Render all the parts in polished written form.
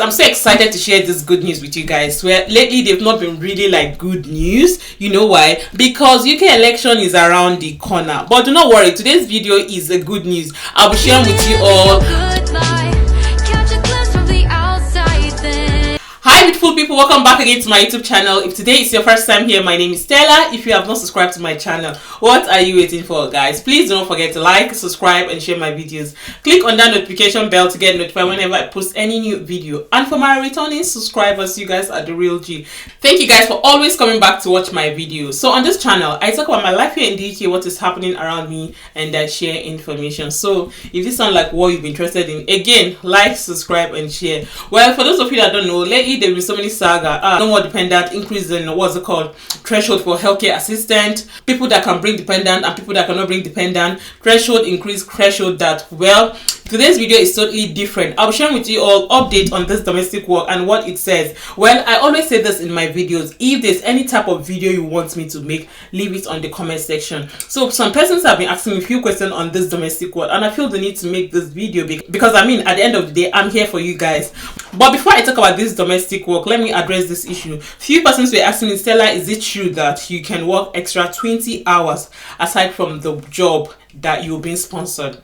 I'm so excited to share this good news with you guys. Where lately they've not been really like good news. You know why? Because UK election is around the corner. But do not worry, today's video is a good news. I'll be sharing with you all. Hi beautiful people, welcome back again to my YouTube channel. If today is your first time here, my name is Stella. If you have not subscribed to my channel, what are you waiting for, guys? Please don't forget to like, subscribe and share my videos. Click on that notification bell to get notified whenever I post any new video. And for my returning subscribers, you guys are the real G. Thank you guys for always coming back to watch my videos. So on this channel, I talk about my life here in the UK, what is happening around me, and I share information. So if this sounds like what you've been interested in, again, like, subscribe and share. Well, for those of you that don't know, lately there been so many saga. No more dependent, increase in what's it called, threshold for healthcare assistant, people that can bring dependent and people that cannot bring dependent, threshold increase, threshold that. Well, today's video is totally different. I'll be sharing with you all update on this domestic work and what it says. Well, I always say this in my videos. If there's any type of video you want me to make, leave it on the comment section. So some persons have been asking me a few questions on this domestic work, and I feel the need to make this video because I mean, at the end of the day, I'm here for you guys. But before I talk about this domestic work, let me address this issue. Few persons were asking me, Stella, is it true that you can work extra 20 hours aside from the job that you're being sponsored?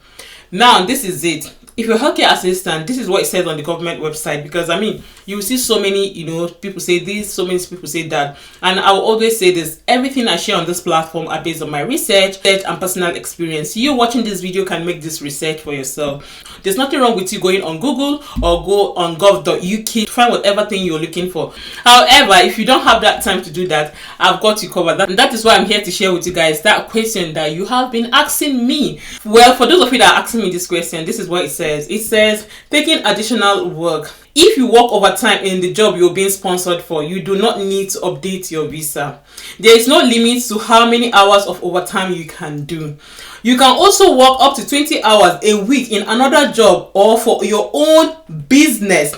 Now, this is it. If you're a healthcare assistant, this is what it says on the government website, because I mean, you see so many, people say this, so many people say that, and I will always say this: everything I share on this platform are based on my research and personal experience. You watching this video can make this research for yourself. There's nothing wrong with you going on Google or go on gov.uk to find whatever thing you're looking for. However, if you don't have that time to do that, I've got you covered. That is why I'm here to share with you guys that question that you have been asking me. Well, for those of you that are asking me this question, this is what it says. It says, taking additional work. If you work overtime in the job you're being sponsored for, you do not need to update your visa. There is no limit to how many hours of overtime you can do. You can also work up to 20 hours a week in another job or for your own business,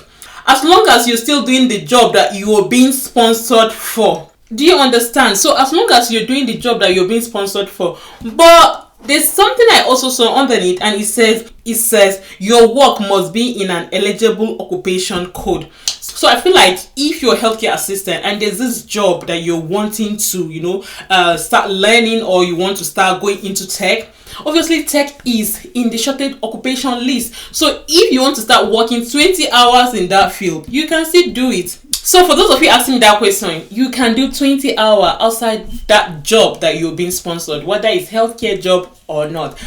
as long as you're still doing the job that you are being sponsored for. Do you understand? So as long as you're doing the job that you're being sponsored for. But there's something I also saw underneath, and it says your work must be in an eligible occupation code. So I feel like if you're a healthcare assistant and there's this job that you're wanting to, start learning, or you want to start going into tech, obviously tech is in the shortage occupation list. So if you want to start working 20 hours in that field, you can still do it. So for those of you asking me that question, you can do 20 hours outside that job that you're being sponsored, whether it's healthcare job or not.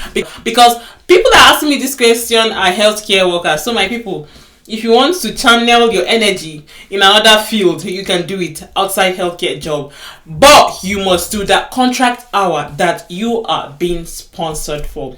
Because people that are asking me this question are healthcare workers. So my people, if you want to channel your energy in another field, you can do it outside healthcare job. But you must do that contract hour that you are being sponsored for.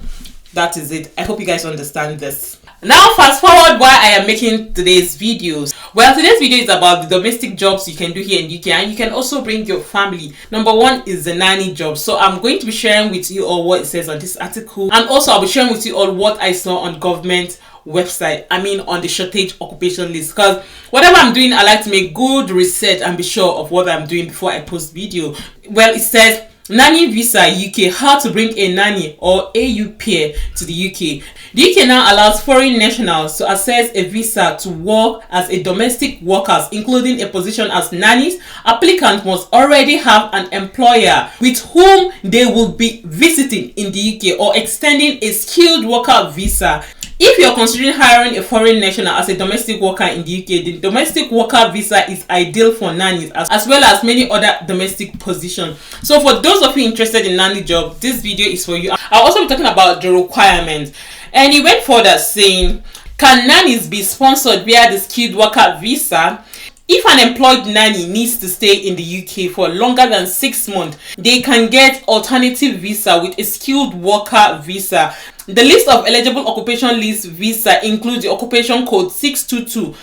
That is it. I hope you guys understand this. Now fast forward why I am making today's videos. Well, today's video is about the domestic jobs you can do here in UK, and you can also bring your family. Number one is the nanny job. So I'm going to be sharing with you all what it says on this article, and also I'll be sharing with you all what I saw on government website, on the shortage occupation list. Because whatever I'm doing, I like to make good research and be sure of what I'm doing before I post video. Well, it says nanny visa UK, how to bring a nanny or AU pair to the UK. The UK now allows foreign nationals to access a visa to work as a domestic workers, including a position as nannies. Applicants must already have an employer with whom they will be visiting in the UK or extending a skilled worker visa. If you're considering hiring a foreign national as a domestic worker in the UK, the domestic worker visa is ideal for nannies as well as many other domestic positions. So for those of you interested in nanny job, this video is for you. I'll also be talking about the requirements. And he went further saying, can nannies be sponsored via the skilled worker visa? If an employed nanny needs to stay in the UK for longer than 6 months, they can get alternative visa with a skilled worker visa. The list of eligible occupation list visa includes the occupation code 622.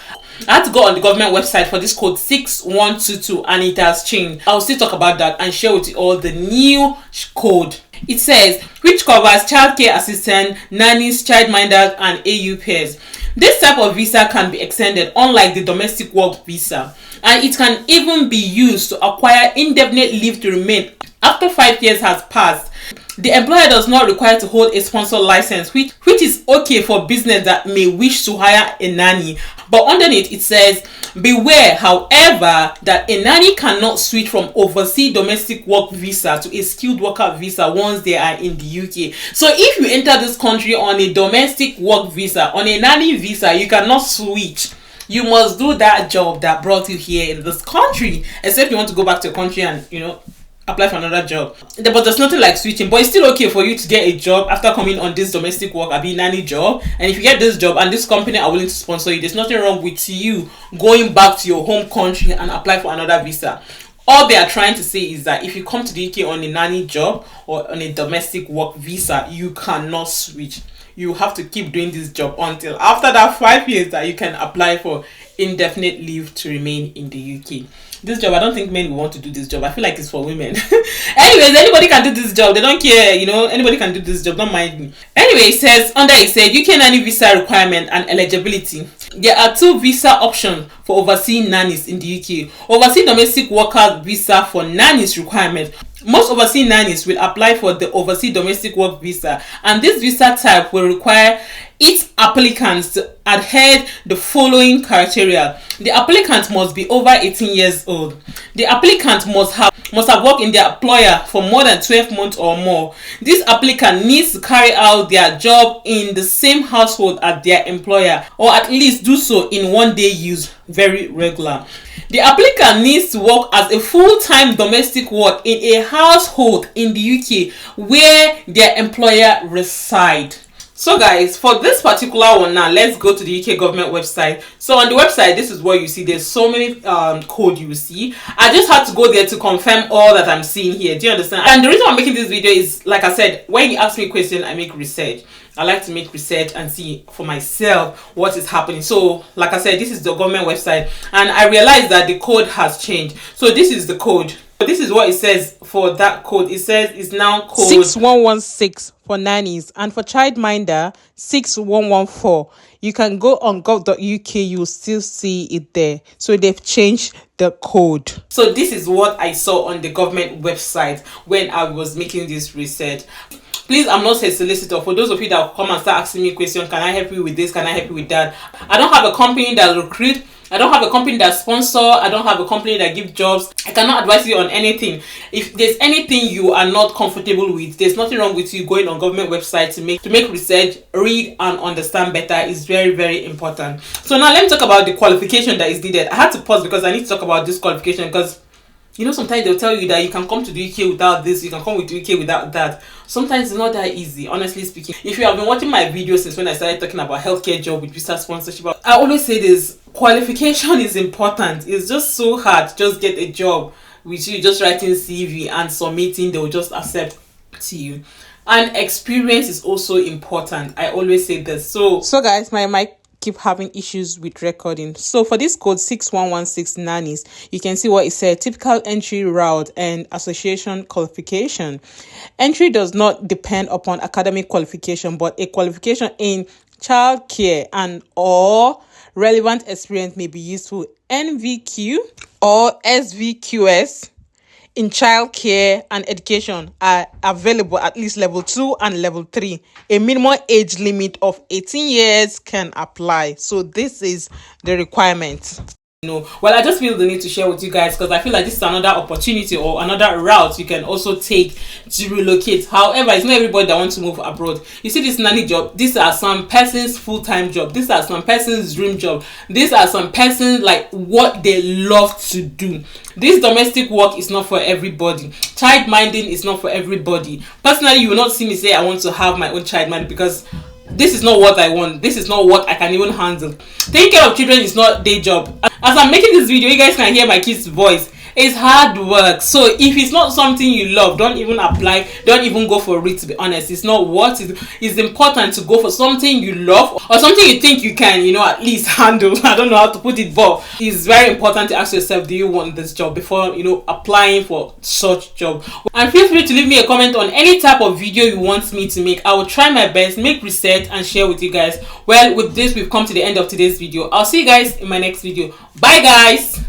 I had to go on the government website for this code 6122, and it has changed. I'll still talk about that and share with you all the new code. It says, which covers childcare assistant, nannies, childminders, and AU pairs. This type of visa can be extended, unlike the domestic work visa, and it can even be used to acquire indefinite leave to remain after 5 years has passed. The employer does not require to hold a sponsor license, which is okay for business that may wish to hire a nanny. But underneath it says, beware, however, that a nanny cannot switch from overseas domestic work visa to a skilled worker visa once they are in the UK. So if you enter this country on a domestic work visa, on a nanny visa, you cannot switch. You must do that job that brought you here in this country, except you want to go back to your country and, apply for another job. But there's nothing like switching. But it's still okay for you to get a job after coming on this domestic work, a nanny job. And if you get this job and this company are willing to sponsor you, there's nothing wrong with you going back to your home country and apply for another visa. All they are trying to say is that if you come to the UK on a nanny job or on a domestic work visa, you cannot switch. You have to keep doing this job until after that 5 years that you can apply for indefinite leave to remain in the UK. This job, I don't think men will want to do this job. I feel like it's for women. Anyways, anybody can do this job. They don't care, anybody can do this job. Don't mind me. Anyway, it says UK nanny visa requirement and eligibility. There are 2 visa options for overseas nannies in the UK. Overseas domestic worker visa for nannies requirement. Most overseas nannies will apply for the overseas domestic work visa, and this visa type will require its applicants to adhere the following criteria. The applicant must be over 18 years old. The applicant must have worked in their employer for more than 12 months or more. This applicant needs to carry out their job in the same household as their employer, or at least do so in 1 day use, very regular. The applicant needs to work as a full-time domestic work in a household in the UK where their employer resides. So guys, for this particular one now, let's go to the UK government website. So on the website, this is what you see. There's so many code you will see. I just had to go there to confirm all that I'm seeing here. Do you understand? And the reason I'm making this video is, like I said, when you ask me a question, I make research. I like to make research and see for myself what is happening. So like I said, this is the government website, and I realized that the code has changed. So this is the code. This is what it says for that code. It says it's now code 6116 for nannies, and for childminder 6114. You can go on gov.uk, you'll still see it there. So they've changed the code. So this is what I saw on the government website when I was making this research. Please, I'm not a solicitor. For those of you that come and start asking me questions, can I help you with this? Can I help you with that? I don't have a company that recruit. I don't have a company that sponsor. I don't have a company that give jobs. I cannot advise you on anything. If there's anything you are not comfortable with, there's nothing wrong with you going on government website to make research, read and understand better. Is very, very important. So now let me talk about the qualification that is needed. I had to pause because I need to talk about this qualification, because sometimes they'll tell you that you can come to the UK without this, you can come to the UK without that. Sometimes it's not that easy, honestly speaking. If you have been watching my videos since when I started talking about healthcare job with visa sponsorship, I always say this: qualification is important. It's just so hard to just get a job with you just writing CV and submitting, they'll just accept to you. And experience is also important. I always say this. So guys, my mic keep having issues with recording. So for this code 6116 nannies, you can see what it said: typical entry route and association qualification. Entry does not depend upon academic qualification, but a qualification in childcare and or relevant experience may be useful. NVQ or SVQS in childcare and education are available at least level 2 and level 3. A minimum age limit of 18 years can apply. So this is the requirement. Well, I just feel the need to share with you guys, because I feel like this is another opportunity or another route you can also take to relocate. However, it's not everybody that wants to move abroad. You see, this nanny job, these are some person's full-time job. These are some person's dream job. These are some person's like what they love to do. This domestic work is not for everybody. Child minding is not for everybody. Personally, you will not see me say I want to have my own child mind, because this is not what I want. This is not what I can even handle. Taking care of children is not day job. As I'm making this video, you guys can hear my kids' voice. It's hard work. So if it's not something you love, don't even apply, don't even go for it, to be honest. It's not what it is. Important to go for something you love, or something you think you can, at least handle. I don't know how to put it, but it's very important to ask yourself, do you want this job, before applying for such job. And feel free to leave me a comment on any type of video you want me to make. I will try my best, make research, and share with you guys. Well, with this, we've come to the end of today's video. I'll see you guys in my next video. Bye guys.